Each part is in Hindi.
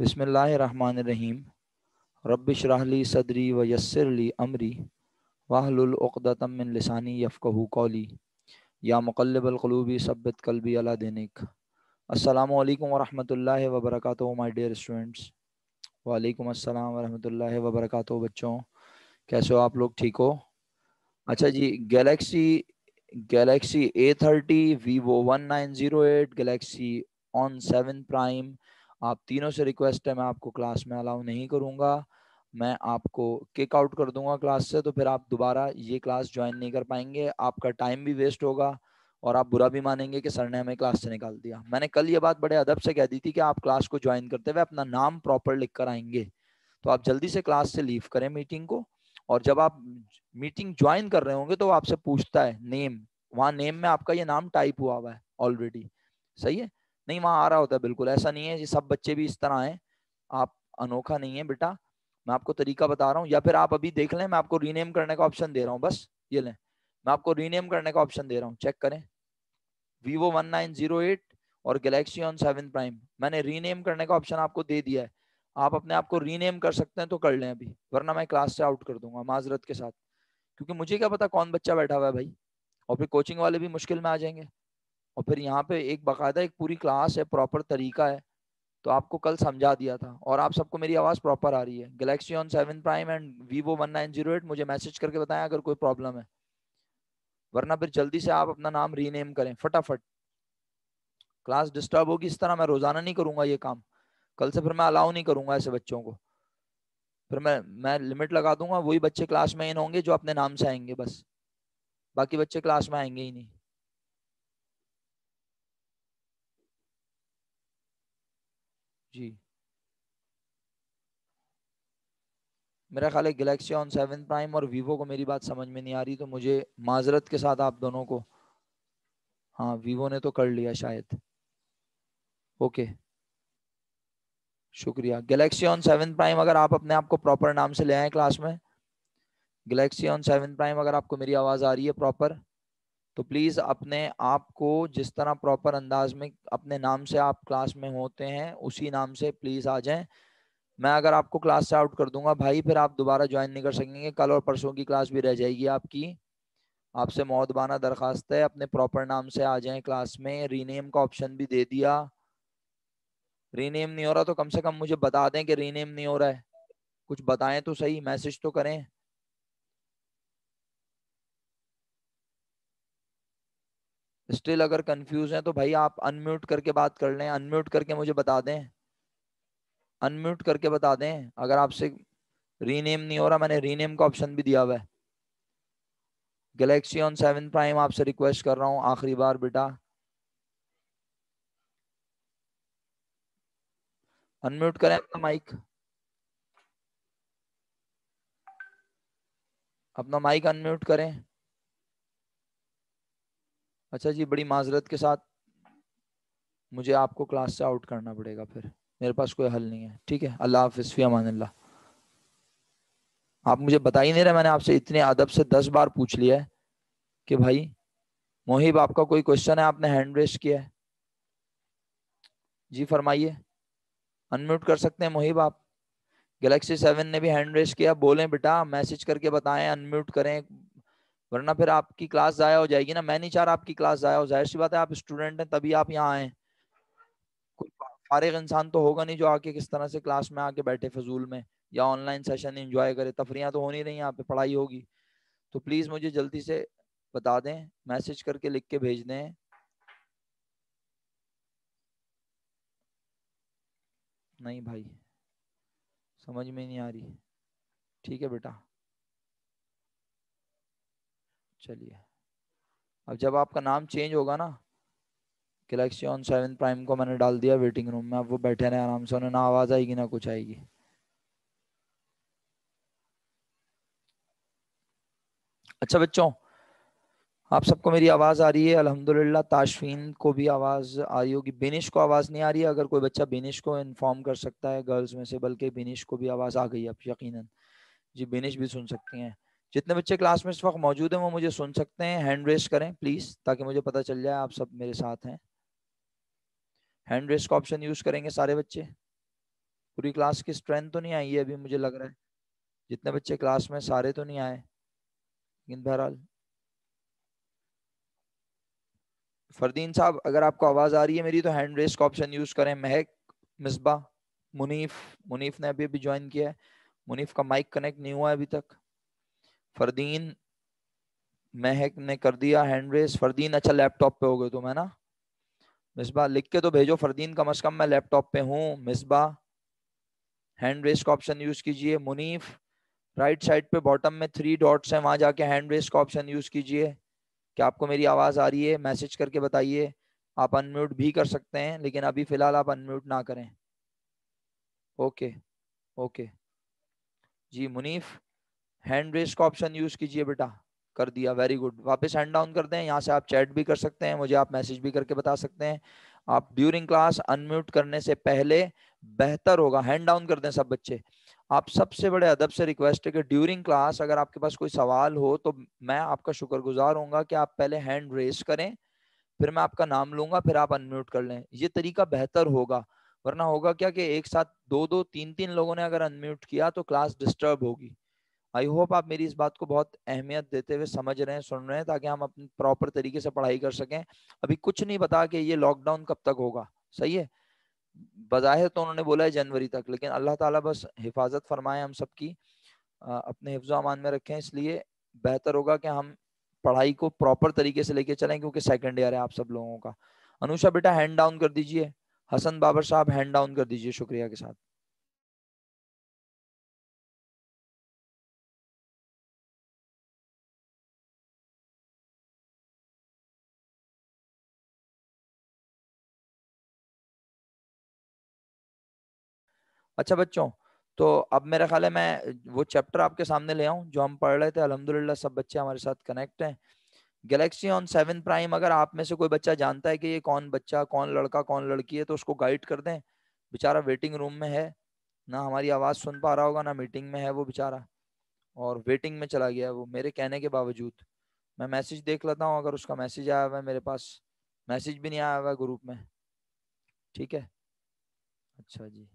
बिस्मिल्लाहिर्रहमानिर्रहीम। रब्बिश्रह ली सदरी व यस्सिर ली अमरी वाहलुल उक़दतम मिन लिसानी यफ़क़हू क़ौली। या मुक़ल्लिबल क़ुलूबि सब्बित क़ल्बी अला दीनिक। अस्सलामु अलैकुम व रहमतुल्लाहि व बरकातुहू माय डियर स्टूडेंट्स। वालेकुम अस्सलाम व रहमतुल्लाहि व बरकातुहू। बच्चों कैसे हो आप लोग, ठीक हो? अच्छा जी, Galaxy Galaxy A30, Vivo 1908, Galaxy on 7 prime, आप तीनों से रिक्वेस्ट है, मैं आपको क्लास में अलाउ नहीं करूँगा। मैं आपको किक आउट कर दूंगा क्लास से, तो फिर आप दोबारा ये क्लास ज्वाइन नहीं कर पाएंगे, आपका टाइम भी वेस्ट होगा और आप बुरा भी मानेंगे कि सर ने हमें क्लास से निकाल दिया। मैंने कल ये बात बड़े अदब से कह दी थी कि आप क्लास को ज्वाइन करते हुए अपना नाम प्रॉपर लिख कर आएंगे, तो आप जल्दी से क्लास से लीव करें मीटिंग को। और जब आप मीटिंग ज्वाइन कर रहे होंगे तो वो आपसे पूछता है नेम, वहाँ नेम में आपका ये नाम टाइप हुआ हुआ है ऑलरेडी, सही है? नहीं, वहाँ आ रहा होता है, बिल्कुल ऐसा नहीं है कि सब बच्चे भी इस तरह हैं। आप अनोखा नहीं है बेटा, मैं आपको तरीका बता रहा हूँ। या फिर आप अभी देख लें, मैं आपको रीनेम करने का ऑप्शन दे रहा हूँ, बस ये लें, मैं आपको रीनेम करने का ऑप्शन दे रहा हूँ, चेक करें। Vivo 1908 और गैलेक्सी ऑन 7 प्राइम, मैंने रीनेम करने का ऑप्शन आपको दे दिया है। आप अपने आप को रीनेम कर सकते हैं तो कर लें अभी, वरना मैं क्लास से आउट कर दूंगा माजरत के साथ, क्योंकि मुझे क्या पता कौन बच्चा बैठा हुआ है भाई, और फिर कोचिंग वाले भी मुश्किल में आ जाएंगे। और फिर यहाँ पे एक बाकायदा एक पूरी क्लास है, प्रॉपर तरीका है, तो आपको कल समझा दिया था और आप सबको मेरी आवाज़ प्रॉपर आ रही है। Galaxy on 7 prime and Vivo 1908, मुझे मैसेज करके बताएं अगर कोई प्रॉब्लम है, वरना फिर जल्दी से आप अपना नाम रीनेम करें फटाफट। क्लास डिस्टर्ब होगी इस तरह, मैं रोजाना नहीं करूंगा ये काम, कल से फिर मैं अलाउ नहीं करूंगा ऐसे बच्चों को। फिर मैं लिमिट लगा दूंगा, वही बच्चे क्लास में इन होंगे जो अपने नाम से आएंगे बस, बाकी बच्चे क्लास में आएंगे ही नहीं। जी, मेरा ख्याल है गैलेक्सी ऑन 7 प्राइम और वीवो को मेरी बात समझ में नहीं आ रही, तो मुझे माजरत के साथ आप दोनों को। हाँ, वीवो ने तो कर लिया शायद। ओके, शुक्रिया। गैलेक्सी ऑन 7 प्राइम अगर आप अपने आप को प्रॉपर नाम से ले आए क्लास में, गैलेक्सी ऑन 7 प्राइम अगर आपको मेरी आवाज़ आ रही है प्रॉपर, तो प्लीज़ अपने आप को जिस तरह प्रॉपर अंदाज में अपने नाम से आप क्लास में होते हैं उसी नाम से प्लीज़ आ जाएं। मैं अगर आपको क्लास से आउट कर दूंगा भाई, फिर आप दोबारा ज्वाइन नहीं कर सकेंगे, कल और परसों की क्लास भी रह जाएगी आपकी। आपसे मौदबाना दरखास्त है, अपने प्रॉपर नाम से आ जाएं क्लास में। रीनेम का ऑप्शन भी दे दिया, रीनेम नहीं हो रहा तो कम से कम मुझे बता दें कि रीनेम नहीं हो रहा है, कुछ बताएं तो सही, मैसेज तो करें। स्टिल अगर कंफ्यूज हैं तो भाई आप अनम्यूट करके बात कर लें, अनम्यूट करके मुझे बता दें, अनम्यूट करके बता दें अगर आपसे रीनेम नहीं हो रहा। मैंने रीनेम का ऑप्शन भी दिया हुआ है। गैलेक्सी ऑन 7 प्राइम आपसे रिक्वेस्ट कर रहा हूँ आखिरी बार बेटा, अनम्यूट करें अपना माइक, अपना माइक अनम्यूट करें। अच्छा जी, बड़ी माजरत के साथ मुझे आपको क्लास से आउट करना पड़ेगा, फिर मेरे पास कोई हल नहीं है। ठीक है, अल्लाह हाफिज़, फी अमानिल्लाह। आप मुझे बता ही नहीं रहे, मैंने आपसे इतने अदब से 10 बार पूछ लिया है कि भाई मोहिब आपका कोई क्वेश्चन है, आपने हैंड रेस किया है। जी फरमाइए, अनम्यूट कर सकते हैं मोहिब आप। गैलेक्सी 7 ने भी हैंड रेस किया, बोलें बेटा, मैसेज करके बताएं, अनम्यूट करें, वरना फिर आपकी क्लास जाया हो जाएगी ना। मैं नहीं चाह रहा आपकी क्लास जाया हो, जाहिर सी बात है आप स्टूडेंट हैं तभी आप यहाँ आए। कोई फारिग इंसान तो होगा नहीं जो आके किस तरह से क्लास में आके बैठे फजूल में, या ऑनलाइन सेशन एंजॉय करे। तफरियाँ तो हो नहीं रही, यहाँ पे पढ़ाई होगी। तो प्लीज़ मुझे जल्दी से बता दें, मैसेज करके लिख के भेज दें। नहीं भाई, समझ में नहीं आ रही। ठीक है बेटा, चलिए, अब जब आपका नाम चेंज होगा ना, गैलेक्सी ऑन 7 प्राइम को मैंने डाल दिया वेटिंग रूम में, अब वो बैठे रहे आराम से, उन्हें ना आवाज़ आएगी ना कुछ आएगी। अच्छा बच्चों, आप सबको मेरी आवाज़ आ रही है अल्हम्दुलिल्लाह। ताशफीन को भी आवाज़ आ रही होगी, बिनिश को आवाज़ नहीं आ रही है? अगर कोई बच्चा बिनिश को इन्फॉर्म कर सकता है गर्ल्स में से, बल्कि बिनिश को भी आवाज़ आ गई अब यकीनन। जी, बिनिश भी सुन सकती हैं। जितने बच्चे क्लास में इस वक्त मौजूद हैं वो मुझे सुन सकते हैं, हैंड रेस करें प्लीज़, ताकि मुझे पता चल जाए आप सब मेरे साथ हैं। हैंड रेस का ऑप्शन यूज़ करेंगे सारे बच्चे, पूरी क्लास की स्ट्रेंथ तो नहीं आई है अभी, मुझे लग रहा है जितने बच्चे क्लास में सारे तो नहीं आए, लेकिन बहरहाल। फरदीन साहब अगर आपको आवाज आ रही है मेरी तो हैंड रेस का ऑप्शन यूज करें। महक, मिसबा, मुनीफ, मुनीफ ने अभी अभी ज्वाइन किया है, मुनीफ का माइक कनेक्ट नहीं हुआ है अभी तक। फरदीन, महक ने कर दिया हैंड रेस। फरदीन अच्छा लैपटॉप पे हो गए तुम, है ना? मिसबा लिख के तो भेजो फरदीन कम से कम मैं लैपटॉप पे हूँ। मिसबा हैंड रेस का ऑप्शन यूज कीजिए। मुनीफ राइट साइड पे बॉटम में 3 डॉट्स हैं, वहां जाके हैंड रेस का ऑप्शन यूज कीजिए। क्या आपको मेरी आवाज आ रही है? मैसेज करके बताइए। आप अनम्यूट भी कर सकते हैं लेकिन अभी फिलहाल आप अनम्यूट ना करें। ओके, ओके जी। मुनीफ हैंड रेस का ऑप्शन यूज कीजिए बेटा। कर दिया, वेरी गुड। वापस हैंड डाउन कर दें, यहाँ से आप चैट भी कर सकते हैं, मुझे आप मैसेज भी करके बता सकते हैं। आप ड्यूरिंग क्लास अनम्यूट करने से पहले बेहतर होगा हैंड डाउन कर दें सब बच्चे। आप सबसे बड़े अदब से रिक्वेस्ट है कि ड्यूरिंग क्लास अगर आपके पास कोई सवाल हो तो मैं आपका शुक्रगुजार होऊंगा कि आप पहले हैंड रेस करें, फिर मैं आपका नाम लूंगा, फिर आप अनम्यूट कर लें। ये तरीका बेहतर होगा। वरना होगा क्या कि एक साथ दो दो तीन तीन लोगों ने अगर अनम्यूट किया तो क्लास डिस्टर्ब होगी। आई होप आप मेरी इस बात को बहुत अहमियत देते हुए समझ रहे हैं, सुन रहे हैं, ताकि हम अपने प्रॉपर तरीके से पढ़ाई कर सकें। अभी कुछ नहीं पता कि ये लॉकडाउन कब तक होगा, सही है। बज़ाहिर तो उन्होंने बोला है जनवरी तक, लेकिन अल्लाह ताला बस हिफाजत फरमाए हम सबकी, अपने हिफ्ज़ अमान में रखें। इसलिए बेहतर होगा कि हम पढ़ाई को प्रॉपर तरीके से लेके चलें, क्योंकि सेकंड ईयर है आप सब लोगों का। अनुषा बेटा हैंड डाउन कर दीजिए। हसन बाबर साहब हैंड डाउन कर दीजिए शुक्रिया के साथ। अच्छा बच्चों, तो अब मेरा ख्याल है मैं वो चैप्टर आपके सामने ले आऊं जो हम पढ़ रहे थे। अल्हम्दुलिल्लाह सब बच्चे हमारे साथ कनेक्ट हैं। गैलेक्सी ऑन 7 प्राइम, अगर आप में से कोई बच्चा जानता है कि ये कौन बच्चा, कौन लड़का, कौन लड़की है, तो उसको गाइड कर दें। बेचारा वेटिंग रूम में है, ना हमारी आवाज़ सुन पा रहा होगा, ना मीटिंग में है वो बेचारा, और वेटिंग में चला गया है वो मेरे कहने के बावजूद। मैं मैसेज देख लेता हूँ, अगर उसका मैसेज आया हुआ है मेरे पास। मैसेज भी नहीं आया हुआ है ग्रुप में। ठीक है, अच्छा जी।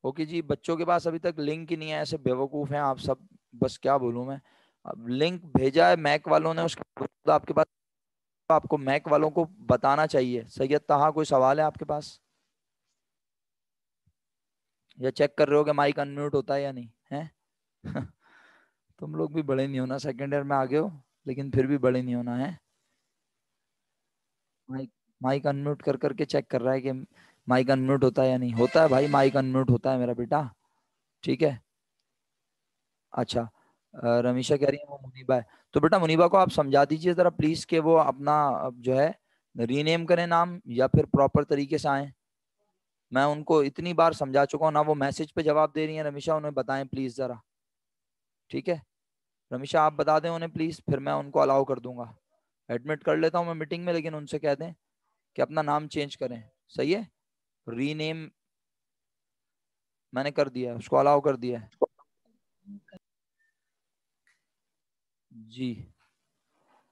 ओके जी, बच्चों के पास अभी तक लिंक ही नहीं है, ऐसे बेवकूफ़ हैं आप सब। बस क्या बोलूं मैं। अब लिंक भेजा है मैक वालों ने, उसके बाद आपके पास, तो आपको मैक वालों को बताना चाहिए। सैयद तहा कोई सवाल है आपके पास, या चेक कर रहे हो कि माइक अनम्यूट होता है या नहीं है? तुम लोग भी बड़े नहीं होना, सेकेंड ईयर में आ गए हो, लेकिन फिर भी बड़े नहीं होना है। माइक माइक अनम्यूट कर करके चेक कर रहा है कि माइक अनम्यूट होता है या नहीं होता है। भाई माइक अनम्यूट होता है मेरा बेटा, ठीक है। अच्छा, रमीशा कह रही है वो मुनीबा है। तो बेटा मुनीबा को आप समझा दीजिए जरा प्लीज कि वो अपना जो है रीनेम करें नाम, या फिर प्रॉपर तरीके से आए। मैं उनको इतनी बार समझा चुका हूँ ना, वो मैसेज पे जवाब दे रही हैं। रमीशा उन्हें बताएं प्लीज जरा, ठीक है। रमीशा आप बता दें उन्हें प्लीज, फिर मैं उनको अलाउ कर दूंगा। एडमिट कर लेता हूँ मैं मीटिंग में, लेकिन उनसे कह दें कि अपना नाम चेंज करें। सही है, रीनेम मैंने कर दिया है, उसको अलाउ कर दिया है जी।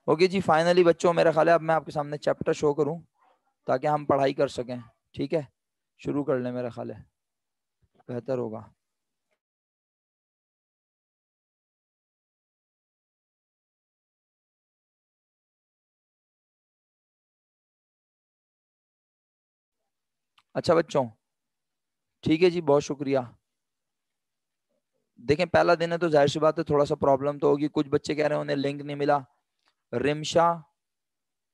ओके जी, फाइनली बच्चों मेरा ख्याल है अब मैं आपके सामने चैप्टर शो करूं ताकि हम पढ़ाई कर सकें। ठीक है, शुरू कर लें, मेरा ख्याल है बेहतर होगा। अच्छा बच्चों, ठीक है जी, बहुत शुक्रिया। देखें पहला दिन है तो जाहिर सी बात है थोड़ा सा प्रॉब्लम तो होगी। कुछ बच्चे कह रहे हैं उन्हें लिंक नहीं मिला। रिमशा,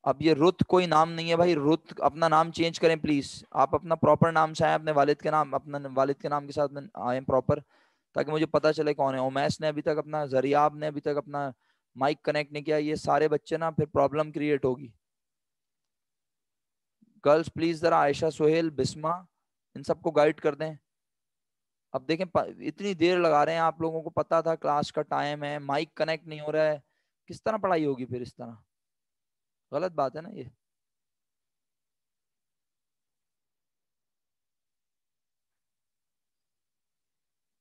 अब ये रुत कोई नाम नहीं है भाई, रुत अपना नाम चेंज करें प्लीज। आप अपना प्रॉपर नाम से आए, अपने वालिद के नाम, अपना वालिद के नाम के साथ में आए प्रॉपर, ताकि मुझे पता चले कौन है। उमैस ने अभी तक अपना, जरियाब ने अभी तक अपना माइक कनेक्ट नहीं किया। ये सारे बच्चे ना फिर प्रॉब्लम क्रिएट होगी। गर्ल्स प्लीज जरा आयशा, सोहेल, बिस्मा, इन सबको गाइड कर दें। अब देखें इतनी देर लगा रहे हैं, आप लोगों को पता था क्लास का टाइम है, माइक कनेक्ट नहीं हो रहा है, किस तरह पढ़ाई होगी फिर इस तरह? गलत बात है ना ये।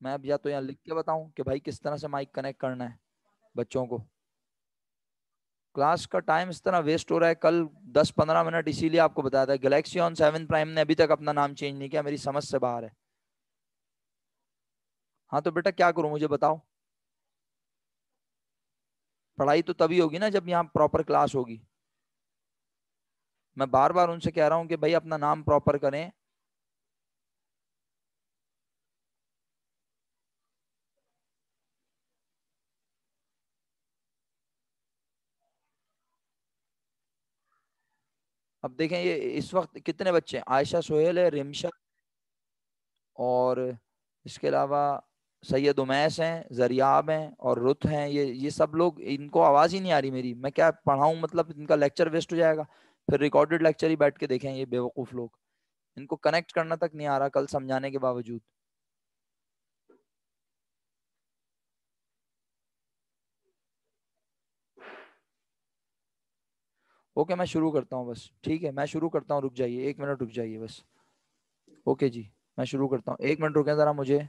मैं अब या तो यहाँ लिख के बताऊं कि भाई किस तरह से माइक कनेक्ट करना है बच्चों को। क्लास का टाइम इस तरह वेस्ट हो रहा है, कल 10-15 मिनट इसीलिए आपको बताया था। गैलेक्सी ऑन 7 प्राइम ने अभी तक अपना नाम चेंज नहीं किया, मेरी समझ से बाहर है। हाँ तो बेटा क्या करूं मुझे बताओ। पढ़ाई तो तभी होगी ना जब यहाँ प्रॉपर क्लास होगी। मैं बार बार उनसे कह रहा हूँ कि भाई अपना नाम प्रॉपर करें। अब देखें ये इस वक्त कितने बच्चे हैं, आयशा सोहेल है, रिमशा और इसके अलावा सैयद उमैस हैं, जरियाब हैं और रुत हैं। ये सब लोग, इनको आवाज़ ही नहीं आ रही मेरी, मैं क्या पढ़ाऊँ, मतलब इनका लेक्चर वेस्ट हो जाएगा। फिर रिकॉर्डेड लेक्चर ही बैठ के देखें ये बेवकूफ़ लोग। इनको कनेक्ट करना तक नहीं आ रहा कल समझाने के बावजूद। ओके मैं शुरू करता हूँ बस, ठीक है मैं शुरू करता हूँ, रुक जाइए 1 मिनट रुक जाइए बस। ओके जी मैं शुरू करता हूँ, 1 मिनट रुकें ज़रा मुझे।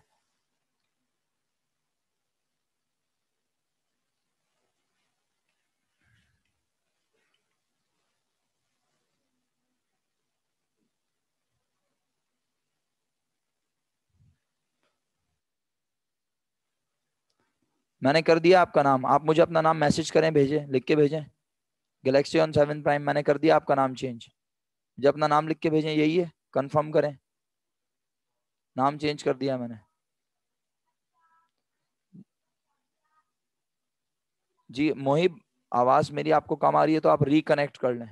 मैंने कर दिया आपका नाम, आप मुझे अपना नाम मैसेज करें, भेजें, लिख के भेजें। गैलेक्सी ऑन 7 प्राइम मैंने कर दिया आपका नाम चेंज। मुझे अपना नाम लिख के भेजें, यही है, कंफर्म करें। नाम चेंज कर दिया मैंने जी। मोहिब, आवाज मेरी आपको कम आ रही है तो आप रिकनेक्ट कर लें।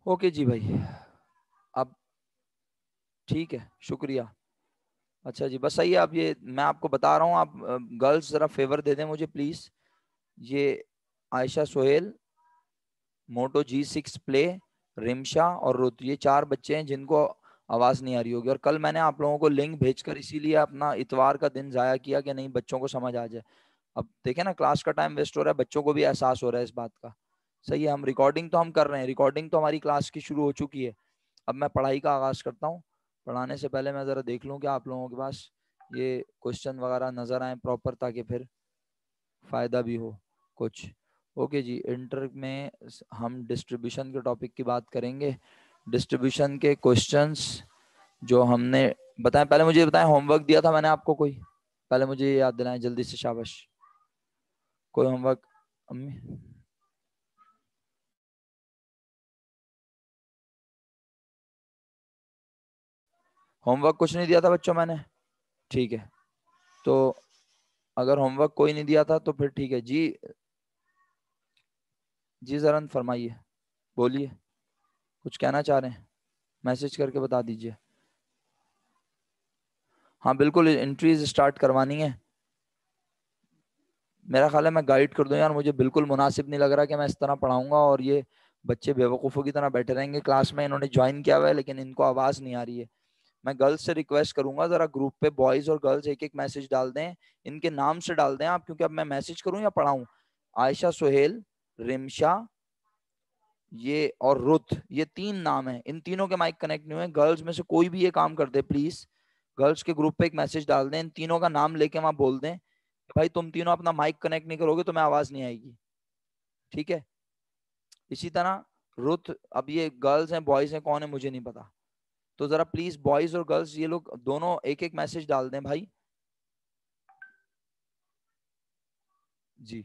ओके जी भाई। अब ठीक है, शुक्रिया। अच्छा जी बस सही है। अब ये मैं आपको बता रहा हूँ, आप गर्ल्स जरा फेवर दे दें मुझे प्लीज। ये आयशा सोहेल, मोटो G6 प्ले, रिमशा और रुत, ये 4 बच्चे हैं जिनको आवाज नहीं आ रही होगी। और कल मैंने आप लोगों को लिंक भेजकर इसीलिए अपना इतवार का दिन जाया किया कि नहीं बच्चों को समझ आ जाए। अब देखें ना क्लास का टाइम वेस्ट हो रहा है, बच्चों को भी एहसास हो रहा है इस बात का। सही है, हम रिकॉर्डिंग तो हम कर रहे हैं, रिकॉर्डिंग तो हमारी क्लास की शुरू हो चुकी है। अब मैं पढ़ाई का आगाज करता हूँ। पढ़ाने से पहले मैं ज़रा देख लूँ कि आप लोगों के पास ये क्वेश्चन वगैरह नज़र आए प्रॉपर, ताकि फिर फ़ायदा भी हो कुछ। ओके जी, इंटर में हम डिस्ट्रीब्यूशन के टॉपिक की बात करेंगे। डिस्ट्रीब्यूशन के क्वेश्चंस जो हमने बताए, पहले मुझे बताएं होमवर्क दिया था मैंने आपको कोई, पहले मुझे ये याद दिलाएं जल्दी से, शाबाश। कोई होमवर्क अम्मी? होमवर्क कुछ नहीं दिया था बच्चों मैंने? ठीक है, तो अगर होमवर्क कोई नहीं दिया था तो फिर ठीक है जी। जी जरन फरमाइए, बोलिए, कुछ कहना चाह रहे हैं, मैसेज करके बता दीजिए। हाँ बिल्कुल, एंट्रीज स्टार्ट करवानी है। मेरा ख्याल है मैं गाइड कर दूं यार, मुझे बिल्कुल मुनासिब नहीं लग रहा कि मैं इस तरह पढ़ाऊंगा और ये बच्चे बेवकूफ़ों की तरह बैठे रहेंगे क्लास में। इन्होंने ज्वाइन किया हुआ है लेकिन इनको आवाज़ नहीं आ रही है। मैं गर्ल्स से रिक्वेस्ट करूंगा जरा ग्रुप पे बॉयज और गर्ल्स एक एक मैसेज डाल दें, इनके नाम से डाल दें आप, क्योंकि अब मैं मैसेज करूं या पढ़ाऊं। आयशा सोहेल, रिमशा, ये और रुत, ये 3 नाम हैं, इन तीनों के माइक कनेक्ट नहीं हुए। गर्ल्स में से कोई भी ये काम कर दे प्लीज, गर्ल्स के ग्रुप पे एक मैसेज डाल दें, इन तीनों का नाम लेके वहां बोल दें कि भाई तुम तीनों अपना माइक कनेक्ट नहीं करोगे तो मैं आवाज नहीं आएगी, ठीक है। इसी तरह रुत, अब ये गर्ल्स हैं बॉयज हैं कौन है मुझे नहीं पता, तो जरा प्लीज बॉयज और गर्ल्स ये लोग दोनों एक एक मैसेज डाल दें भाई। जी,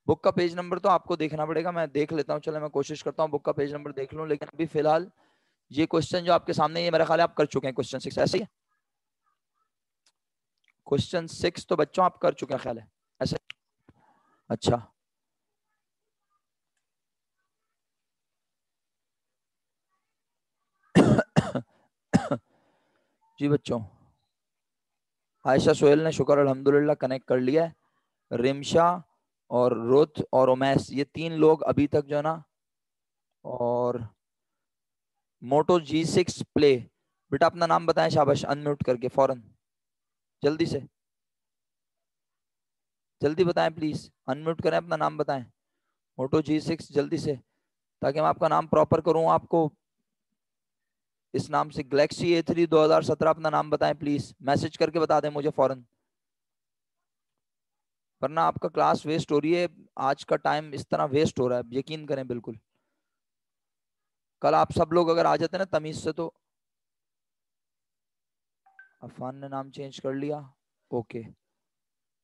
बुक का पेज नंबर तो आपको देखना पड़ेगा, मैं देख लेता हूँ, चलो मैं कोशिश करता हूँ बुक का पेज नंबर देख लूँ, लेकिन अभी फिलहाल ये क्वेश्चन जो आपके सामने, ये मेरा ख्याल है आप कर चुके हैं क्वेश्चन 6, ऐसे ही है? क्वेश्चन 6 तो बच्चों आप कर चुके हैं ख्याल है, ऐसे? अच्छा जी बच्चों, आयशा सोहेल ने शुक्र अल्हम्दुलिल्लाह कनेक्ट कर लिया है। रिमशा और रुत और उमैस, ये 3 लोग अभी तक जो है ना। और मोटो G6 प्ले, बेटा अपना नाम बताएं शाबाश, अनम्यूट करके फौरन, जल्दी से, जल्दी बताएं प्लीज, अनम्यूट करें अपना नाम बताएं। मोटो G6 जल्दी से। ताकि मैं आपका नाम प्रॉपर करूं। आपको इस नाम से गैलेक्सी A3 2017 अपना नाम बताएं प्लीज, मैसेज करके बता दें मुझे फौरन, वरना आपका क्लास वेस्ट हो रही है। आज का टाइम इस तरह वेस्ट हो रहा है, यकीन करें बिल्कुल। कल आप सब लोग अगर आ जाते ना तमीज से तो। अफान ने नाम चेंज कर लिया, ओके।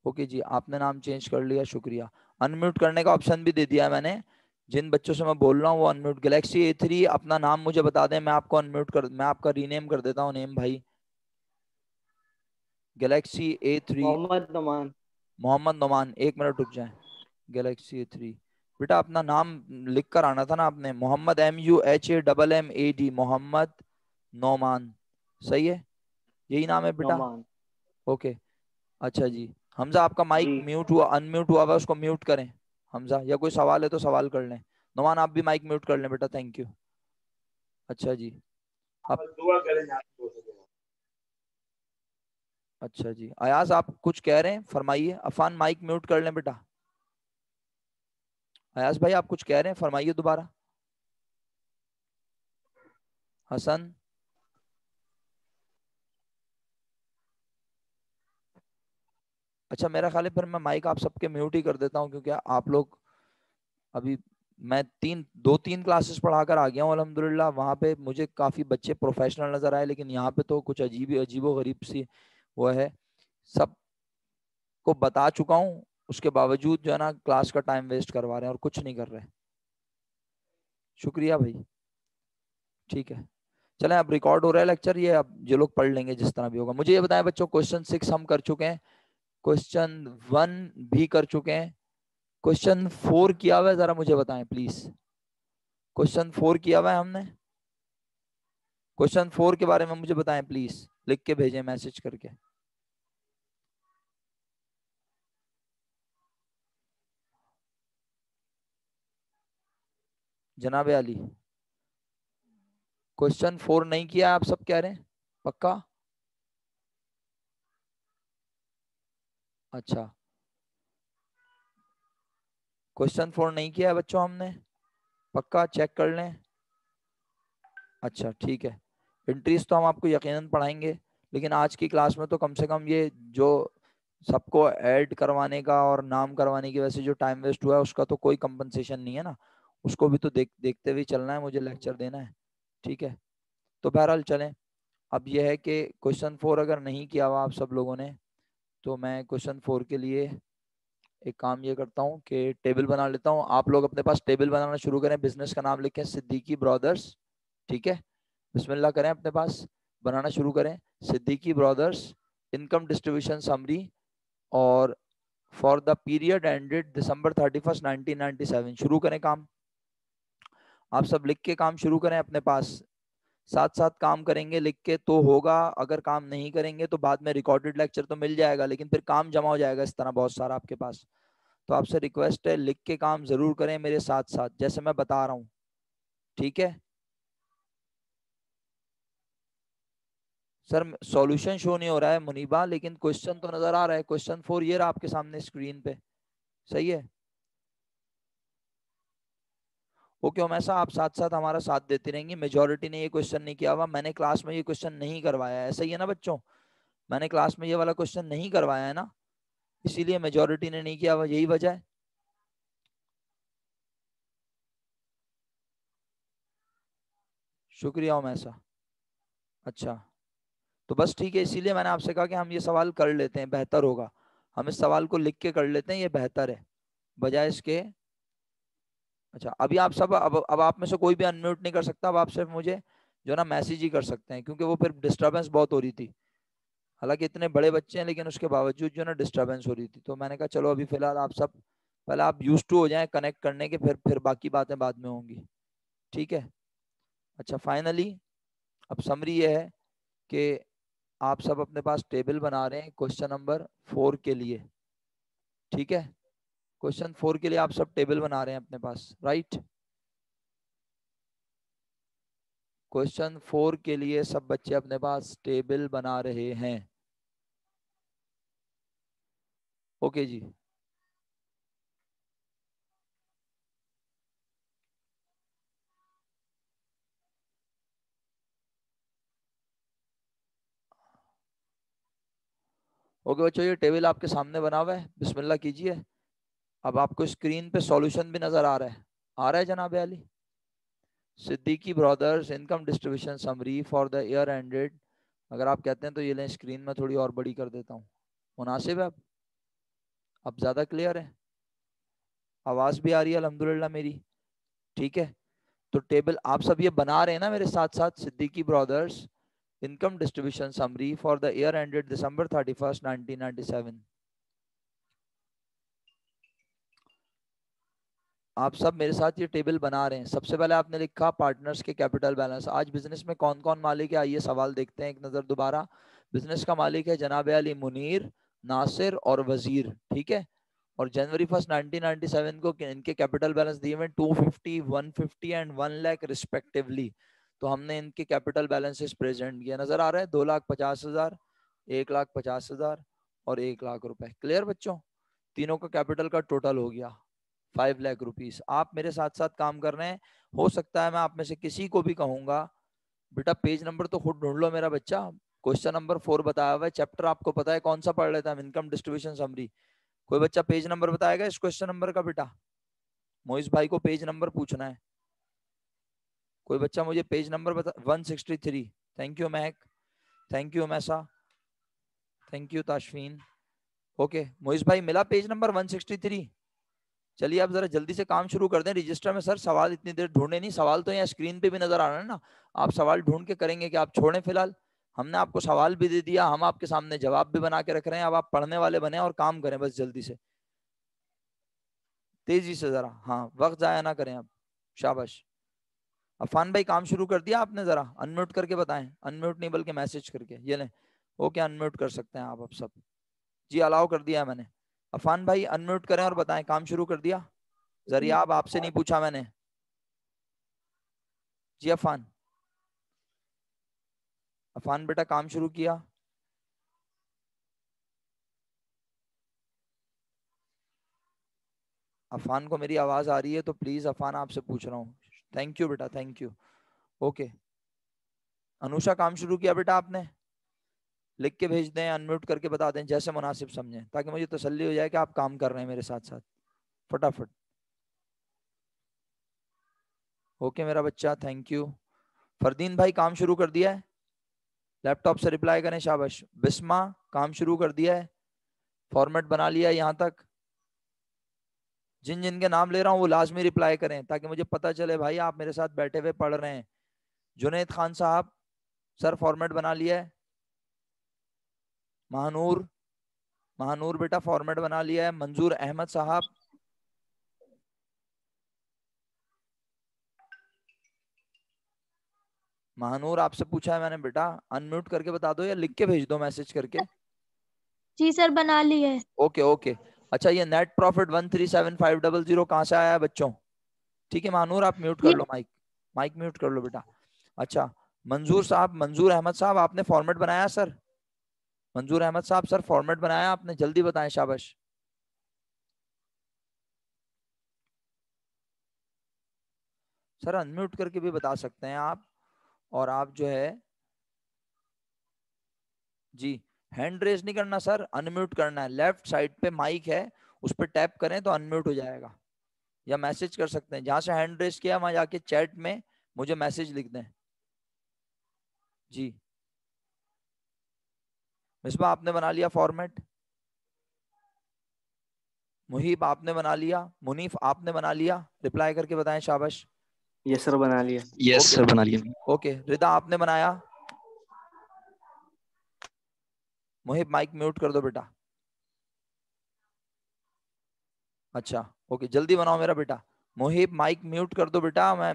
ओके जी, आपने नाम चेंज कर लिया, शुक्रिया। अनम्यूट करने का ऑप्शन भी दे दिया है मैंने। जिन बच्चों से मैं बोल रहा हूँ वो अनम्यूट, गैलेक्सी A3 अपना नाम मुझे बता दें, मैं आपका रीनेम कर देता हूँ नेम भाई। Galaxy A3। मोहम्मद नमान। मोहम्मद नोमान, एक मिनट रुक जाए। गैलेक्सी A3 बेटा अपना नाम लिख कर आना था ना आपने, मोहम्मद MUHAMMAD, मोहम्मद नोमान, सही है, यही नाम है बेटा। नोमान। ओके। अच्छा जी। हमजा आपका माइक जी। म्यूट हुआ, अनम्यूट हुआ हुआ, उसको म्यूट करें। हमजा, या कोई सवाल है तो सवाल कर लें। नोमान आप भी माइक म्यूट कर लें बेटा, थैंक यू। अच्छा जी। आप, अच्छा जी, अयाज आप कुछ कह रहे हैं, फरमाइए। अफान माइक म्यूट कर लें बेटा। अयाज भाई आप कुछ कह रहे हैं, फरमाइए दोबारा। हसन। अच्छा मेरा ख्याल है फिर मैं माइक आप सबके म्यूट ही कर देता हूँ, क्योंकि आप लोग अभी, मैं 2-3 क्लासेस पढ़ा कर आ गया हूँ अल्हम्दुलिल्लाह, वहाँ पे मुझे काफ़ी बच्चे प्रोफेशनल नज़र आए, लेकिन यहाँ पे तो कुछ अजीब अजीबो गरीब सी वो है। सब को बता चुका हूँ, उसके बावजूद जो है ना क्लास का टाइम वेस्ट करवा रहे हैं और कुछ नहीं कर रहे। शुक्रिया भाई। ठीक है, चलें अब रिकॉर्ड हो रहा है लेक्चर, ये अब ये लोग पढ़ लेंगे जिस तरह भी होगा। मुझे ये बताएं बच्चों, क्वेश्चन 6 हम कर चुके हैं, क्वेश्चन 1 भी कर चुके हैं, क्वेश्चन 4 किया हुआ है, जरा मुझे बताएं प्लीज। क्वेश्चन 4 किया हुआ है हमने, क्वेश्चन 4 के बारे में मुझे बताएं प्लीज, लिख के भेजें मैसेज करके। जनाब अली, क्वेश्चन 4 नहीं किया आप सब कह रहे हैं, पक्का? अच्छा, क्वेश्चन 4 नहीं किया है बच्चों हमने, पक्का चेक कर लें। अच्छा ठीक है, एंट्रीज तो हम आपको यकीनन पढ़ाएंगे, लेकिन आज की क्लास में तो कम से कम ये जो सबको ऐड करवाने का और नाम करवाने की वजह से जो टाइम वेस्ट हुआ है उसका तो कोई कंपनसेशन नहीं है ना, उसको भी तो देखते हुए चलना है, मुझे लेक्चर देना है। ठीक है, तो बहरहाल चलें। अब यह है कि क्वेश्चन 4 अगर नहीं किया हुआ आप सब लोगों ने, तो मैं क्वेश्चन 4 के लिए एक काम ये करता हूँ कि टेबल बना लेता हूँ। आप लोग अपने पास टेबल बनाना शुरू करें, बिजनेस का नाम लिखें सिद्दीकी ब्रदर्स। ठीक है, बिस्मिल्लाह करें, अपने पास बनाना शुरू करें, Siddiqui brothers income distribution summary, और for the period ended December 31st 1997, शुरू करें काम। आप सब लिख के काम शुरू करें अपने पास, साथ साथ काम करेंगे लिख के तो होगा, अगर काम नहीं करेंगे तो बाद में रिकॉर्डेड लेक्चर तो मिल जाएगा, लेकिन फिर काम जमा हो जाएगा इस तरह बहुत सारा आपके पास। तो आपसे रिक्वेस्ट है लिख के काम जरूर करें मेरे साथ साथ, जैसे मैं बता रहा हूँ। ठीक है सर, सॉल्यूशन शो नहीं हो रहा है मुनीबा, लेकिन क्वेश्चन तो नजर आ रहा है। क्वेश्चन 4 ये रहा आपके सामने स्क्रीन पे, सही है। ओके हम ऐसा, आप साथ साथ हमारा साथ देते रहेंगे। मेजोरिटी ने ये क्वेश्चन नहीं किया हुआ, मैंने क्लास में ये क्वेश्चन नहीं करवाया है, ऐसा ही है ना बच्चों? मैंने क्लास में ये वाला क्वेश्चन नहीं करवाया है ना, इसीलिए मेजोरिटी ने नहीं किया हुआ, यही वजह है। शुक्रिया उम ऐसा। अच्छा, तो बस ठीक है, इसीलिए मैंने आपसे कहा कि हम ये सवाल कर लेते हैं, बेहतर होगा। हम इस सवाल को लिख के कर लेते हैं, ये बेहतर है बजाय इसके। अच्छा अभी आप सब, अब आप में से कोई भी अनम्यूट नहीं कर सकता, अब आप सिर्फ मुझे जो ना मैसेज ही कर सकते हैं, क्योंकि वो फिर डिस्टरबेंस बहुत हो रही थी। हालांकि इतने बड़े बच्चे हैं लेकिन उसके बावजूद जो ना डिस्टरबेंस हो रही थी, तो मैंने कहा चलो अभी फिलहाल आप सब पहले आप यूज टू हो जाएं कनेक्ट करने के, फिर बाकी बातें बाद में होंगी। ठीक है। अच्छा फाइनली अब समरी ये है कि आप सब अपने पास टेबल बना रहे हैं क्वेश्चन नंबर 4 के लिए। ठीक है, क्वेश्चन 4 के लिए आप सब टेबल बना रहे हैं अपने पास, राइट? क्वेश्चन 4 के लिए सब बच्चे अपने पास टेबल बना रहे हैं। ओके जी। ओके बच्चों, ये टेबल आपके सामने बना हुआ है, बिस्मिल्लाह कीजिए। अब आपको स्क्रीन पे सॉल्यूशन भी नजर आ रहा है जनाब Ali? Siddiqui brothers income distribution summary for the year ended, अगर आप कहते हैं तो ये लें, स्क्रीन में थोड़ी और बड़ी कर देता हूँ, मुनासिब है? अब ज्यादा क्लियर है, आवाज भी आ रही है अल्हम्दुलिल्लाह मेरी, ठीक है? तो टेबल आप सब ये बना रहे हैं ना मेरे साथ साथ? Siddiqui brothers income distribution summary for the year ended December 31st 1997, आप सब मेरे साथ ये टेबल बना रहे हैं। सबसे पहले आपने लिखा पार्टनर्स के कैपिटल बैलेंस। आज बिजनेस में कौन कौन मालिक है, आइए सवाल देखते हैं एक नज़र दोबारा। बिजनेस का मालिक है जनाब अली मुनीर, नासिर और वजीर, ठीक है? और जनवरी 1 1997 को इनके कैपिटल बैलेंस दिए हुए 250, 150 एंड 1 लाख रिस्पेक्टिवली। तो हमने इनके कैपिटल बैलेंसेस प्रेजेंट किया, नजर आ रहा है? 2,50,000, 1,50,000 और 1 लाख रुपए। क्लियर बच्चों? तीनों का कैपिटल का टोटल हो गया 5 लाख रुपीस। आप मेरे साथ साथ काम कर रहे हैं, हो सकता है मैं आप में से किसी को भी कहूंगा बेटा पेज नंबर तो खुद ढूंढ लो मेरा बच्चा। क्वेश्चन नंबर 4 बताया हुआ है, चैप्टर आपको पता है कौन सा पढ़ लेता है? Income distribution summary. कोई बच्चा पेज नंबर बताएगा इस क्वेश्चन नंबर का? बेटा मोइस भाई को पेज नंबर पूछना है, कोई बच्चा मुझे पेज नंबर बता। 163। Thank you Mahak, thank you Maisa, thank you Tashfeen. Okay Moiz भाई मिला पेज नंबर 163? चलिए आप जरा जल्दी से काम शुरू कर दें रजिस्टर में। सर सवाल इतनी देर ढूंढे नहीं, सवाल तो यहाँ स्क्रीन पे भी नजर आ रहा है ना। आप सवाल ढूंढ के करेंगे कि आप छोड़ें फिलहाल? हमने आपको सवाल भी दे दिया, हम आपके सामने जवाब भी बना के रख रहे हैं। अब आप पढ़ने वाले बने और काम करें बस जल्दी से, तेजी से जरा, हाँ वक्त जाया ना करें अब। शाबाश। अफान भाई काम शुरू कर दिया आपने? जरा अनम्यूट करके बताएं, अनम्यूट नहीं बल्कि मैसेज करके, ये लें। ओके अनम्यूट कर सकते हैं आप अब सब। जी अलाउ कर दिया है मैंने। अफान भाई अनम्यूट करें और बताएं काम शुरू कर दिया? जरिया अब आपसे नहीं पूछा मैंने। जी अफान, अफान बेटा काम शुरू किया? अफान को मेरी आवाज आ रही है तो प्लीज अफान आपसे पूछ रहा हूँ। थैंक यू बेटा, थैंक यू। ओके अनुषा काम शुरू किया बेटा आपने? लिख के भेज दें, अनम्यूट करके बता दें, जैसे मुनासिब समझें, ताकि मुझे तसल्ली हो जाए कि आप काम कर रहे हैं मेरे साथ साथ। फटाफट। ओके मेरा बच्चा, थैंक यू। फरदीन भाई काम शुरू कर दिया है? लैपटॉप से रिप्लाई करें, शाबाश। बिस्मा काम शुरू कर दिया है, फॉर्मेट बना लिया है यहाँ तक? जिन जिन के नाम ले रहा हूँ वो लाजमी रिप्लाई करें ताकि मुझे पता चले भाई आप मेरे साथ बैठे हुए पढ़ रहे हैं। जुनेद खान साहब, सर फॉर्मेट बना लिया है? महानूर, महानूर बेटा फॉर्मेट बना लिया है? मंजूर अहमद साहब, महानूर आपसे पूछा है मैंने बेटा, अनम्यूट करके बता दो या लिख के भेज दो मैसेज करके। जी सर बना ली है। Okay okay. अच्छा ये नेट प्रॉफिट 137,500 कहाँ से आया है बच्चों? ठीक है महानूर आप म्यूट कर ये लो माइक, माइक म्यूट कर लो बेटा। अच्छा मंजूर साहब, मंजूर अहमद साहब आपने फॉर्मेट बनाया सर? मंजूर अहमद साहब सर फॉर्मेट बनाया आपने? जल्दी बताएं, शाबाश। सर अनम्यूट करके भी बता सकते हैं आप, और आप जो है जी हैंड रेज नहीं करना सर, अनम्यूट करना है। लेफ्ट साइड पे माइक है, उस पर टैप करें तो अनम्यूट हो जाएगा। या मैसेज कर सकते हैं, जहां से हैंड रेज किया वहां जाके चैट में मुझे मैसेज लिख दें। जी मिसबा आपने बना लिया फॉर्मेट? मुहीब आपने बना लिया? मुनीफ आपने बना लिया? रिप्लाई करके बताएं, शाबाश। यस सर बना लिया। यस ओके सर बना लिया। ओके। रिदा आपने बनाया? मुहीब माइक म्यूट कर दो बेटा। अच्छा ओके जल्दी बनाओ मेरा बेटा। मुहीब माइक म्यूट कर दो बेटा, मैं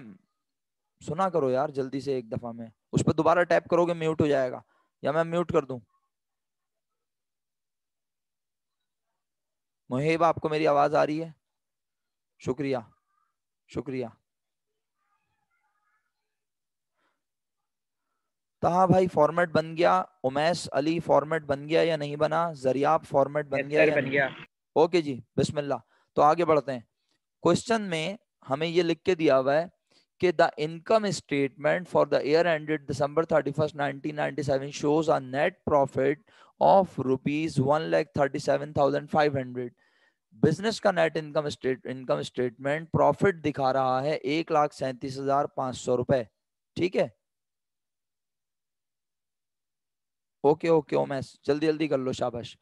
सुना करो यार जल्दी से, एक दफा में उस पर दोबारा टैप करोगे म्यूट हो जाएगा, या मैं म्यूट कर दूं? मुहीब आपको मेरी आवाज आ रही है? शुक्रिया शुक्रिया। तहा भाई फॉर्मेट बन गया? उमैस अली फॉर्मेट बन गया या नहीं बना? जरियाब फॉर्मेट बन गया या बन नहीं? गया। ओके जी बिस्मिल्लाह। तो आगे बढ़ते हैं। क्वेश्चन में हमें ये लिख के दिया हुआ है कि the income statement for the year ended December 31st 1997 shows a net profit of ₹1,37,500। Business का नेट इनकम स्टेटमेंट प्रॉफिट दिखा रहा है 1,37,500 रुपए। ठीक है, ओके ओके ओमेश, जल्दी जल्दी कर लो, शाबाश।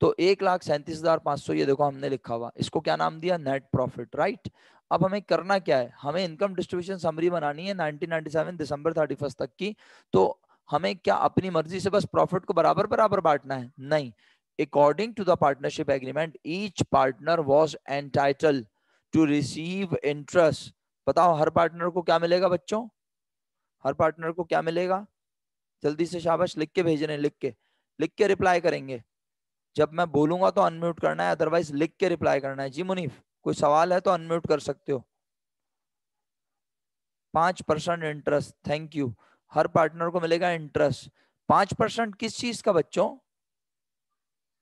तो 1,37,500 ये देखो हमने लिखा हुआ, इसको क्या नाम दिया, नेट प्रॉफिट, राइट। अब हमें करना क्या है, हमें इनकम डिस्ट्रीब्यूशन समरी बनानी है 1997 दिसंबर 31 तक की। तो हमें क्या अपनी मर्जी से बस प्रॉफिट को बराबर बराबर बांटना है? नहीं। According to the partnership agreement each partner was entitled to receive interest. बताओ हर पार्टनर को क्या मिलेगा बच्चों, हर पार्टनर को क्या मिलेगा? जल्दी से शाबाश, लिख के भेज रहे हैं, लिख के रिप्लाई करेंगे। जब मैं बोलूंगा तो अनम्यूट करना है, अदरवाइज लिख के रिप्लाई करना है। जी मुनीफ, कोई सवाल है तो अनम्यूट कर सकते हो। 5% interest, thank you. Her partner को मिलेगा इंटरेस्ट 5%। किस चीज का बच्चों?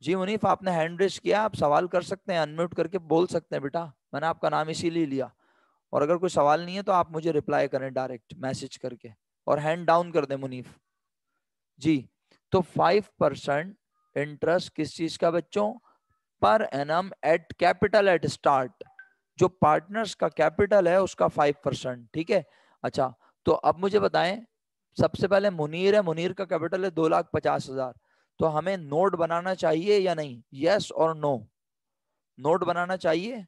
जी मुनीफ, आपने हैंड रेस किया, आप सवाल कर सकते हैं, अनम्यूट करके बोल सकते हैं बेटा, मैंने आपका नाम इसीलिए लिया। और अगर कोई सवाल नहीं है तो आप मुझे रिप्लाई करें डायरेक्ट मैसेज करके, और हैंड डाउन कर दें मुनीफ जी। तो 5% इंटरेस्ट किस चीज का बच्चों? Per annum at capital at start. जो पार्टनर्स का कैपिटल है उसका 5%। ठीक है, अच्छा। तो अब मुझे बताएं, सबसे पहले मुनीर है, मुनीर का कैपिटल है 2,50,000। तो हमें नोट बनाना चाहिए या नहीं? यस और नो? नोट बनाना चाहिए?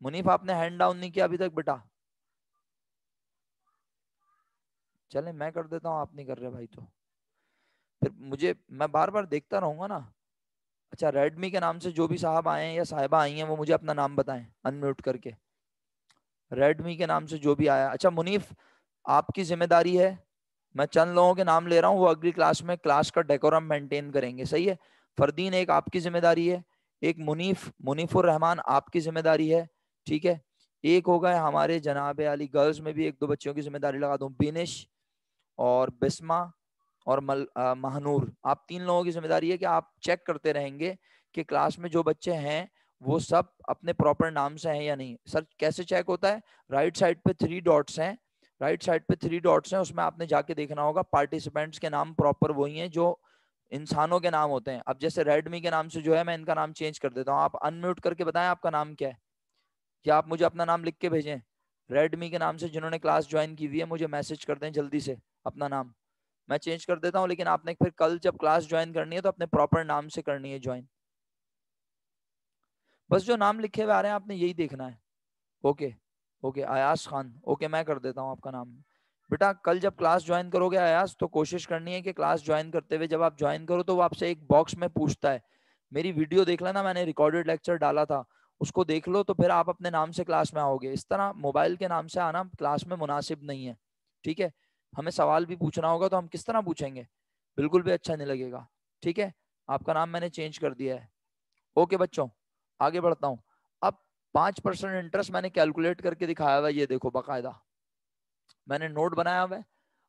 मुनीफ आपने हैंड डाउन नहीं किया अभी तक बेटा। चले मैं कर देता हूं, आप नहीं कर रहे भाई तो फिर मुझे, मैं बार बार देखता रहूंगा ना। अच्छा, रेडमी के नाम से जो भी साहब आए हैं या साहिबा आई हैं वो मुझे अपना नाम बताएं अनम्यूट करके। रेडमी के नाम से जो भी आया। अच्छा मुनीफ, आपकी जिम्मेदारी है, मैं चंद लोगों के नाम ले रहा हूँ, वो अगली क्लास में क्लास का डेकोरम मेंटेन करेंगे, सही है। फरदीन एक आपकी जिम्मेदारी है, एक मुनीफुर रहमान आपकी जिम्मेदारी है, ठीक है। एक हो गए हमारे जनाब अली, गर्ल्स में भी एक दो बच्चों की जिम्मेदारी लगा दूं, बिनिश और बिस्मा और महानूर, आप 3 लोगों की जिम्मेदारी है कि आप चेक करते रहेंगे कि क्लास में जो बच्चे हैं वो सब अपने प्रॉपर नाम से हैं या नहीं। सर कैसे चेक होता है? राइट साइड पे 3 डॉट्स हैं, राइट साइड पे 3 डॉट्स हैं, उसमें आपने जाके देखना होगा पार्टिसिपेंट्स के नाम प्रॉपर वही हैं जो इंसानों के नाम होते हैं। अब जैसे रेडमी के नाम से जो है, मैं इनका नाम चेंज कर देता हूँ, आप अनम्यूट करके बताएं आपका नाम क्या है, या आप मुझे अपना नाम लिख के भेजें। रेडमी के नाम से जिन्होंने क्लास ज्वाइन की हुई है मुझे मैसेज कर दें जल्दी से अपना नाम, मैं चेंज कर देता हूँ। लेकिन आपने फिर कल जब क्लास ज्वाइन करनी है तो अपने प्रॉपर नाम से करनी है ज्वाइन। बस जो नाम लिखे हुए आ रहे हैं आपने यही देखना है। Okay okay, Ayaz Khan, okay मैं कर देता हूँ आपका नाम। बेटा कल जब क्लास ज्वाइन करोगे अयास, तो कोशिश करनी है कि क्लास ज्वाइन करते हुए जब आप ज्वाइन करो तो वो आपसे एक बॉक्स में पूछता है, मेरी वीडियो देख लेना, मैंने रिकॉर्डेड लेक्चर डाला था, उसको देख लो, तो फिर आप अपने नाम से क्लास में आओगे। इस तरह मोबाइल के नाम से आना क्लास में मुनासिब नहीं है, ठीक है। हमें सवाल भी पूछना होगा तो हम किस तरह पूछेंगे, बिल्कुल भी अच्छा नहीं लगेगा, ठीक है। आपका नाम मैंने चेंज कर दिया है। ओके बच्चों, आगे बढ़ता हूँ। अब 5% इंटरेस्ट मैंने कैलकुलेट करके दिखाया हुआ है, ये देखो बाकायदा मैंने नोट बनाया हुआ है।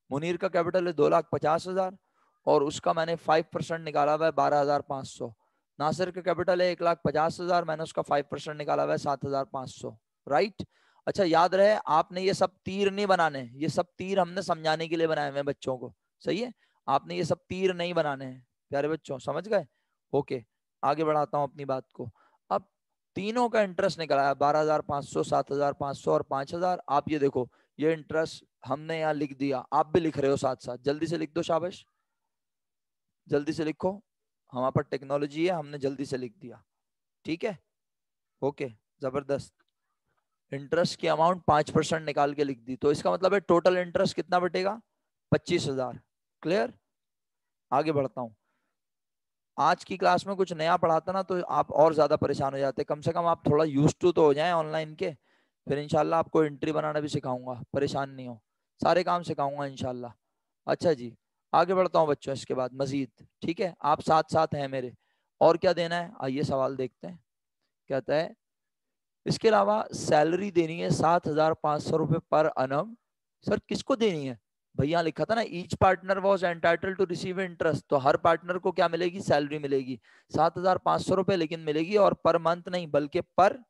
मुनीर का कैपिटल है 2,50,000 और उसका मैंने 5% निकाला हुआ है 12,500। नासिर का कैपिटल है 1,50,000, मैंने उसका 5% निकाला हुआ है 7,500, राइट। अच्छा याद रहे, आपने ये सब तीर नहीं बनाने, ये सब तीर हमने समझाने के लिए बनाए हुए हैं बच्चों को, सही है। आपने ये सब तीर नहीं बनाने हैं प्यारे बच्चों, समझ गए? ओके, आगे बढ़ाता हूँ अपनी बात को। अब तीनों का इंटरेस्ट निकला है 12,500, 7,500 और 5,000। आप ये देखो, ये इंटरेस्ट हमने यहाँ लिख दिया, आप भी लिख रहे हो साथ साथ, जल्दी से लिख दो, शाबाश जल्दी से लिखो। हमारे पास टेक्नोलॉजी है, हमने जल्दी से लिख दिया, ठीक है। ओके, जबरदस्त। इंटरेस्ट की अमाउंट 5% निकाल के लिख दी, तो इसका मतलब है टोटल इंटरेस्ट कितना बटेगा? 25,000। क्लियर? आगे बढ़ता हूँ। आज की क्लास में कुछ नया पढ़ाता ना तो आप और ज्यादा परेशान हो जाते, कम से कम आप थोड़ा यूज टू तो हो जाए ऑनलाइन के। फिर इंशाल्लाह आपको एंट्री बनाना भी सिखाऊंगा, परेशान नहीं हो, सारे काम सिखाऊंगा इंशाल्लाह। अच्छा जी, आगे बढ़ता हूँ बच्चों इसके बाद मजीद, ठीक है। आप साथ साथ हैं मेरे, और क्या देना है आइए सवाल देखते हैं। कहता है इसके अलावा सैलरी देनी है 7,500 रुपये पर अनम। सर किसको देनी है? भैया लिखा था ना each partner was entitle to receive interest, तो हर पार्टनर को क्या मिलेगी? सैलरी मिलेगी 7,500 रुपये, लेकिन मिलेगी और पर मंथ नहीं बल्कि पर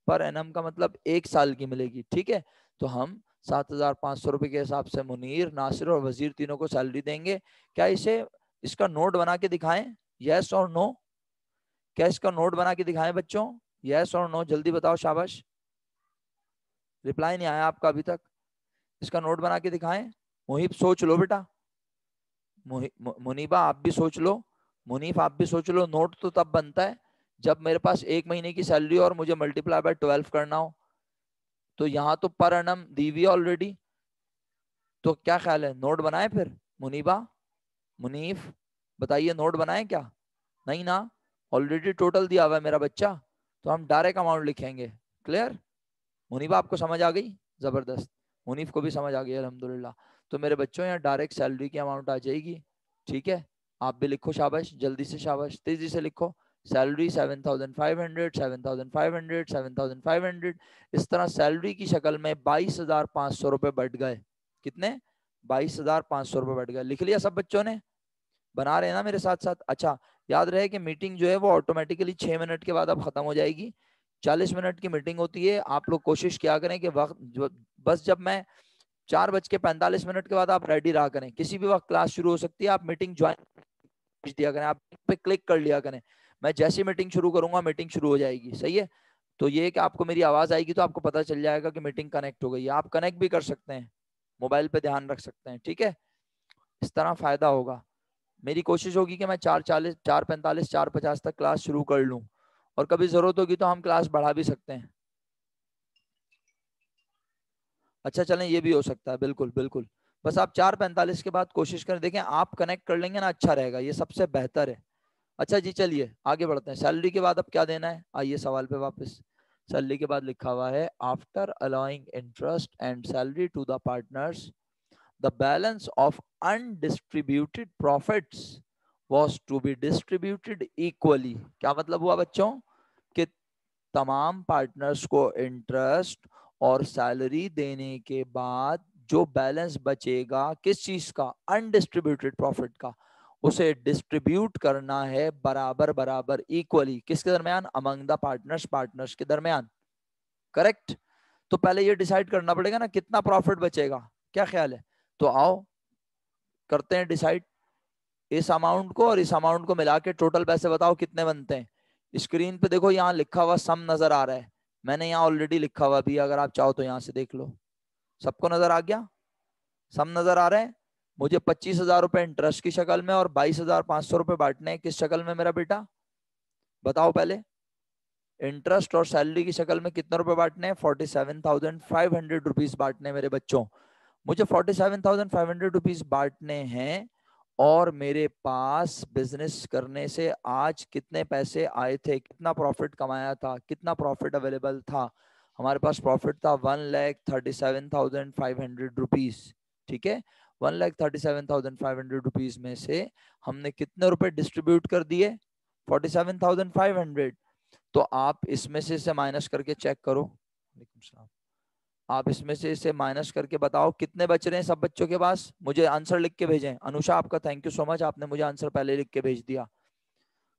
पर एनम का मतलब 1 साल की मिलेगी, ठीक है। तो हम 7,500 रुपए के हिसाब से मुनीर, नासिर और वजीर तीनों को सैलरी देंगे। क्या इसे इसका नोट बना के दिखाएं, यस और नो? क्या इसका नोट बना के दिखाएं बच्चों, यस और नो? जल्दी बताओ, शाबाश। रिप्लाई नहीं आया आपका अभी तक। इसका नोट बना के दिखाएं। मुहिब सोच लो बेटा, मुनीबा आप भी सोच लो, मुनीफ आप भी सोच लो। नोट तो तब बनता है जब मेरे पास 1 महीने की सैलरी और मुझे मल्टीप्लाई बाय 12 करना हो। तो यहाँ तो पर एनम दी हुई ऑलरेडी, तो क्या ख्याल है, नोट बनाए फिर? मुनीबा, मुनीफ बताइए, नोट बनाए क्या? नहीं ना, ऑलरेडी टोटल दिया हुआ है मेरा बच्चा, तो हम डायरेक्ट अमाउंट लिखेंगे। क्लियर? मुनीबा आपको समझ आ गई? जबरदस्त, मुनीफ को भी समझ आ गई अल्हम्दुलिल्लाह। तो मेरे बच्चों यहाँ डायरेक्ट सैलरी की अमाउंट आ जाएगी, ठीक है। आप भी लिखो, शाबाश, जल्दी से, शाबाश, तेजी से लिखो। सैलरी 7,500, 7,500, 7,500। इस तरह सैलरी की शक्ल में 22,500 रुपए बढ़ गए। कितने? 22,500 रुपए बढ़ गए। लिख लिया सब बच्चों ने? बना रहे हैं ना मेरे साथ साथ? अच्छा, याद रहे कि मीटिंग जो है वो ऑटोमेटिकली 6 मिनट के बाद अब खत्म हो जाएगी। 40 मिनट की मीटिंग होती है। आप लोग कोशिश किया करें कि वक्त बस जब मैं 4:45 के बाद आप रेडी रहा करें। किसी भी वक्त क्लास शुरू हो सकती है, आप मीटिंग ज्वाइन दिया करें, आप पे क्लिक कर लिया करें। मैं जैसी मीटिंग शुरू करूंगा मीटिंग शुरू हो जाएगी, सही है। तो ये कि आपको मेरी आवाज आएगी तो आपको पता चल जाएगा कि मीटिंग कनेक्ट हो गई है। आप कनेक्ट भी कर सकते हैं, मोबाइल पे ध्यान रख सकते हैं, ठीक है। इस तरह फायदा होगा। मेरी कोशिश होगी कि मैं 4:40, 4:45, 4:50 तक क्लास शुरू कर लूं, और कभी जरूरत होगी तो हम क्लास बढ़ा भी सकते हैं। अच्छा चलें, ये भी हो सकता है, बिल्कुल बिल्कुल। बस आप 4:45 के बाद कोशिश करें, देखें आप कनेक्ट कर लेंगे ना, अच्छा रहेगा, ये सबसे बेहतर है। अच्छा जी, चलिए आगे बढ़ते हैं। सैलरी के बाद अब क्या देना है, आइए सवाल पे वापस। सैलरी के बाद लिखा हुआ है, after allowing interest and salary to the partners the balance of undistributed profits was to be distributed equally। क्या मतलब हुआ बच्चों? कि तमाम पार्टनर्स को इंटरेस्ट और सैलरी देने के बाद जो बैलेंस बचेगा किस चीज का, अनडिस्ट्रीब्यूटेड प्रॉफिट का, उसे डिस्ट्रीब्यूट करना है बराबर बराबर, इक्वली। किसके दरमियान? अमंग द पार्टनर्स, पार्टनर्स के दरमियान। करेक्ट। तो पहले ये डिसाइड करना पड़ेगा ना कितना प्रॉफिट बचेगा, क्या ख्याल है? तो आओ करते हैं डिसाइड। इस अमाउंट को और इस अमाउंट को मिला के टोटल पैसे बताओ कितने बनते हैं। स्क्रीन पे देखो, यहाँ लिखा हुआ सम नजर आ रहा है, मैंने यहाँ ऑलरेडी लिखा हुआ भी, अगर आप चाहो तो यहाँ से देख लो। सबको नजर आ गया? सम नजर आ रहा है? मुझे 25,000 रुपए इंटरेस्ट की शक्ल में और 22,500 रुपए बांटने हैं, किस शक्ल में मेरा बेटा? बताओ पहले। इंटरेस्ट और सैलरी की शक्ल में कितने रुपए बांटने हैं? 47,500 रुपीज बांटने मेरे बच्चों। मुझे 47,500 रुपीज बांटने हैं, और मेरे पास बिजनेस करने से आज कितने पैसे आए थे, कितना प्रॉफिट कमाया था, कितना प्रॉफिट अवेलेबल था? हमारे पास प्रॉफिट था 1,37,500 रुपीज, ठीक है। 1,37,500 रुपीज में से हमने कितने रुपए डिस्ट्रीब्यूट कर दिए? 47,500। तो आप इसमें से इसे माइनस करके चेक करो। आप इसमें से इसे माइनस करके बताओ कितने बच रहे हैं सब बच्चों के पास। मुझे आंसर लिख के भेजें। अनुषा आपका थैंक यू सो मच, आपने मुझे आंसर पहले लिख के भेज दिया।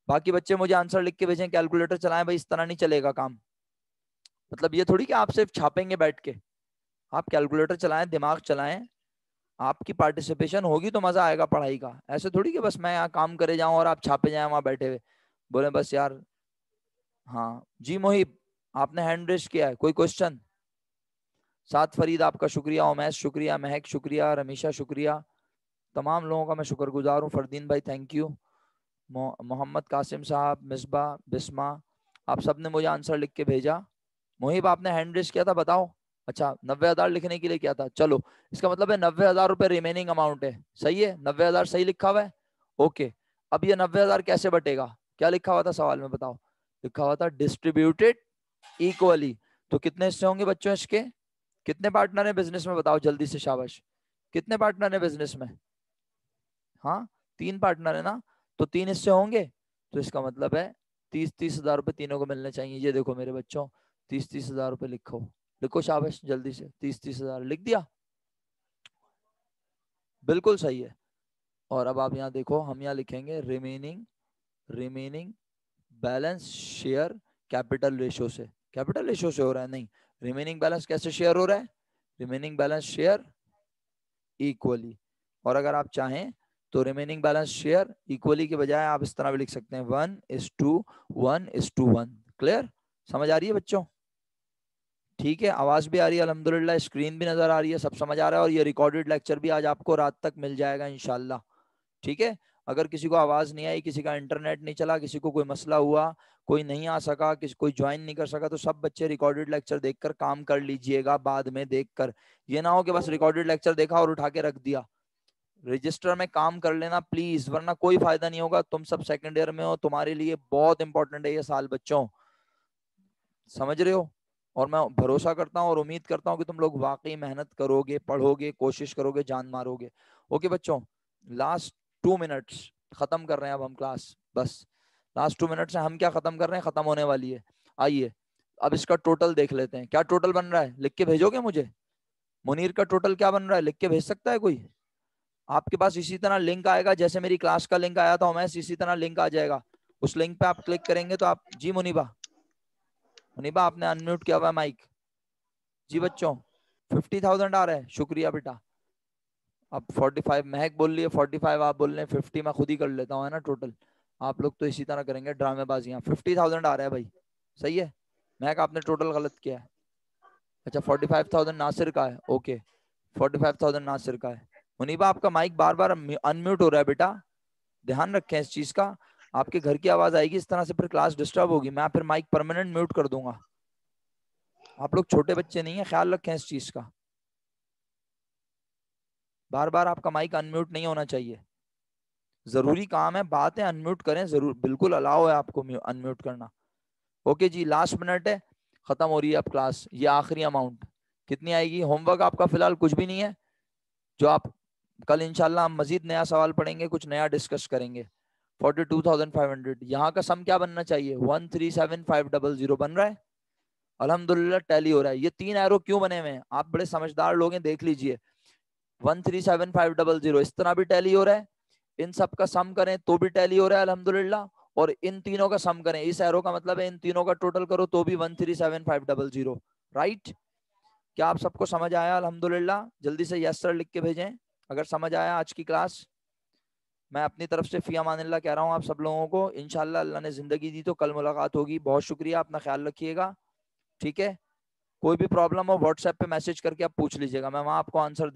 बाकी बच्चे मुझे आंसर लिख के भेजें। कैलकुलेटर चलाएं भाई, इस तरह नहीं चलेगा काम। मतलब ये थोड़ी कि आप सिर्फ छापेंगे बैठ के, आप कैलकुलेटर चलाएं, दिमाग चलाएं। आपकी पार्टिसिपेशन होगी तो मजा आएगा पढ़ाई का। ऐसे थोड़ी कि बस मैं यहाँ काम करे जाऊं और आप छापे जाए वहां बैठे हुए, बोले बस यार। हाँ जी मोहिब, आपने हैंड रेस किया है, कोई क्वेश्चन? सात फरीद आपका शुक्रिया, उमैश शुक्रिया, महक शुक्रिया, रमीशा शुक्रिया, तमाम लोगों का मैं शुक्रगुजार हूँ। फरदीन भाई थैंक यू, मोहम्मद कासिम साहब, मिसबा, बिस्मा, आप सब ने मुझे आंसर लिख के भेजा। मोहिब आपने हैंड रेस किया था, बताओ। अच्छा 90,000 लिखने के लिए किया था, चलो इसका मतलब है 90,000 रुपए रिमेनिंग अमाउंट है, सही है। 90,000 सही लिखा हुआ है, ओके। अब ये 90,000 कैसे बटेगा, क्या लिखा हुआ था सवाल में बताओ? लिखा हुआ था डिस्ट्रीब्यूटेड इक्वली। तो कितने हिस्से होंगे बच्चों इसके? कितने पार्टनर है बिजनेस में, बताओ जल्दी से, शाबाश। कितने पार्टनर है बिजनेस में? हाँ 3 पार्टनर है ना, तो 3 हिस्से होंगे। तो इसका मतलब है 30-30 हजार रुपए तीनों को मिलने चाहिए। ये देखो मेरे बच्चों, 30-30 हजार रुपए लिखो, लिखो शाबाश जल्दी से। 30-30 हजार लिख दिया, बिल्कुल सही है। और अब आप यहाँ देखो, हम यहाँ लिखेंगे remaining, remaining balance share capital ratio से। कैपिटल रेशियो से हो रहा है? नहीं, रिमेनिंग बैलेंस कैसे शेयर हो रहा है? Remaining balance share equally. और अगर आप चाहें तो रिमेनिंग बैलेंस शेयर इक्वली के बजाय आप इस तरह भी लिख सकते हैं 1:1:1। क्लियर? समझ आ रही है बच्चों? ठीक है, आवाज भी आ रही है अल्हम्दुलिल्लाह, स्क्रीन भी नजर आ रही है, सब समझ आ रहा है। और ये रिकॉर्डेड लेक्चर भी आज आपको रात तक मिल जाएगा इंशाल्लाह। ठीक है, अगर किसी को आवाज नहीं आई, किसी का इंटरनेट नहीं चला, किसी को कोई मसला हुआ, कोई नहीं आ सका, किसी कोई ज्वाइन नहीं कर सका, तो सब बच्चे रिकॉर्डेड लेक्चर देखकर काम कर लीजिएगा बाद में देखकर। ये ना हो कि बस रिकॉर्डेड लेक्चर देखा और उठा के रख दिया। रजिस्टर में काम कर लेना प्लीज, वरना कोई फायदा नहीं होगा। तुम सब सेकंड ईयर में हो, तुम्हारे लिए बहुत इंपॉर्टेंट है ये साल बच्चों, समझ रहे हो? और मैं भरोसा करता हूँ और उम्मीद करता हूँ कि तुम लोग वाकई मेहनत करोगे, पढ़ोगे, कोशिश करोगे, जान मारोगे। ओके बच्चों, लास्ट 2 मिनट्स, खत्म कर रहे हैं अब हम क्लास, बस लास्ट 2 मिनट्स है। हम क्या खत्म कर रहे हैं, खत्म होने वाली है। आइए अब इसका टोटल देख लेते हैं। क्या टोटल बन रहा है, लिख के भेजोगे मुझे? मुनीर का टोटल क्या बन रहा है, लिख के भेज सकता है कोई? आपके पास इसी तरह लिंक आएगा, जैसे मेरी क्लास का लिंक आया था उमैस, इसी तरह लिंक आ जाएगा। उस लिंक पे आप क्लिक करेंगे तो आप, जी मुनीबा, मुनीबा आपने अनम्यूट किया हुआ माइक। जी बच्चों, 50,000 आ रहा है, शुक्रिया बेटा। अब 45 महक बोल रही है, 45 आप बोल रहे हैं, 50 मैं खुद ही कर लेता हूँ, है ना टोटल। आप लोग तो इसी तरह करेंगे ड्रामेबाजियां। 50,000 आ रहा है भाई, सही है। महक आपने टोटल गलत किया है। अच्छा 45,000 नासिर का है, ओके 45,000 नासिर का है। मुनीबा आपका माइक बार बार अनम्यूट हो रहा है बेटा, ध्यान रखें इस चीज का। आपके घर की आवाज आएगी इस तरह से, फिर क्लास डिस्टर्ब होगी, मैं फिर माइक परमानेंट म्यूट कर दूंगा। आप लोग छोटे बच्चे नहीं है, ख्याल रखें इस चीज का। बार बार आपका माइक अनम्यूट नहीं होना चाहिए। जरूरी काम है, बात है, अनम्यूट करें जरूर, बिल्कुल अलाउ है आपको अनम्यूट करना। ओके जी, लास्ट मिनट है, खत्म हो रही है अब क्लास। ये आखिरी अमाउंट कितनी आएगी? होमवर्क आपका फिलहाल कुछ भी नहीं है, जो आप कल इंशाल्लाह हम मजीद नया सवाल पढ़ेंगे, कुछ नया डिस्कस करेंगे। 42,500, यहाँ का सम क्या बनना चाहिए? 137,500 बन रहा है, अल्हम्दुलिल्लाह टैली हो रहा है। ये 3 एरो क्यों बने हुए हैं, आप बड़े समझदार लोग हैं, देख लीजिए। 137,500 इस तरह भी टैली हो रहा है, इन सब का सम करें तो भी टैली हो रहा है अल्हम्दुलिल्लाह, और इन तीनों का सम करें, इस एरो का मतलब है इन तीनों का टोटल करो तो भी 137,500। राइट? क्या आप सबको समझ आया? अल्हम्दुलिल्लाह, जल्दी से यस सर लिख के भेजें अगर समझ आया आज की क्लास। मैं अपनी तरफ से फी अमानिल्लाह कह रहा हूँ आप सब लोगों को। इंशाल्लाह अल्लाह ने जिंदगी दी तो कल मुलाकात होगी। बहुत शुक्रिया, अपना ख्याल रखिएगा। ठीक है, कोई भी प्रॉब्लम हो व्हाट्सएप पे मैसेज करके आप पूछ लीजिएगा, मैं वहां आपको आंसर